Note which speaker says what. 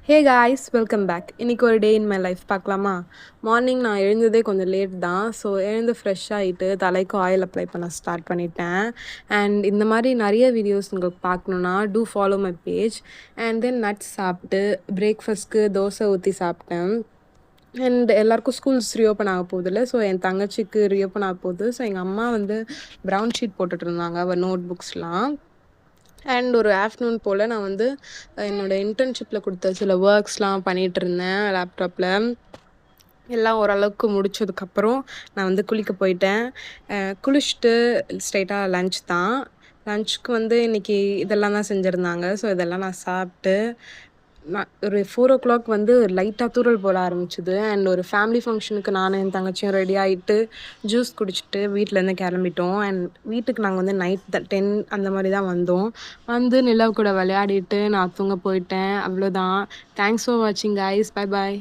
Speaker 1: Hey guys welcome back. இன்றைக்கி ஒரு day in my life பார்க்கலாமா? மார்னிங் நான் எழுந்ததே கொஞ்சம் லேட் தான். ஸோ எழுந்து ஃப்ரெஷ் ஆகிட்டு தலைக்கு ஆயில் அப்ளை பண்ண ஸ்டார்ட் பண்ணிட்டேன். அண்ட் இந்த மாதிரி நிறைய வீடியோஸ் உங்களுக்கு பார்க்கணுன்னா do follow my page. And then nuts சாப்பிட்டு பிரேக்ஃபாஸ்ட்க்கு தோசை ஊற்றி சாப்பிட்டேன். அண்ட் எல்லாருக்கும் ஸ்கூல்ஸ் ரீஓப்பன் ஆக போகுதுல்ல. ஸோ என் தங்கச்சிக்கு ரீஓப்பன் ஆக போகுது. ஸோ எங்கள் அம்மா வந்து ப்ரவுன் ஷீட் போட்டுட்டு இருந்தாங்க அவள் நோட் புக்ஸ்லாம். அண்ட் ஒரு ஆஃப்டர்நூன் போல் நான் வந்து என்னோடய இன்டர்ன்ஷிப்பில் கொடுத்த சில ஒர்க்ஸ்லாம் பண்ணிகிட்ருந்தேன் லேப்டாப்பில். எல்லாம் ஓரளவுக்கு முடிச்சதுக்கப்புறம் நான் வந்து குளிக்க போயிட்டேன். குளிச்சுட்டு ஸ்ட்ரைட்டாக லன்ச் தான். லன்ச்சுக்கு வந்து இன்றைக்கி இதெல்லாம் தான் செஞ்சுருந்தாங்க. ஸோ இதெல்லாம் நான் சாப்பிட்டு நான் ஒரு 4:00 வந்து லைட்டாக தூறல் போட ஆரம்பிச்சுது. அண்ட் ஒரு ஃபேமிலி ஃபங்க்ஷனுக்கு நானும் என் தங்கச்சியும் ரெடி ஆகிட்டு ஜூஸ் குடிச்சிட்டு வீட்டிலேருந்து கிளம்பிட்டோம். அண்ட் வீட்டுக்கு நாங்கள் வந்து நைட் 10 அந்த மாதிரி தான் வந்தோம். வந்து நிலவு கூட விளையாடிட்டு நான் தூங்க போயிட்டேன். அவ்வளோதான். தேங்க்ஸ் ஃபார் வாட்சிங் கைஸ். Bye bye.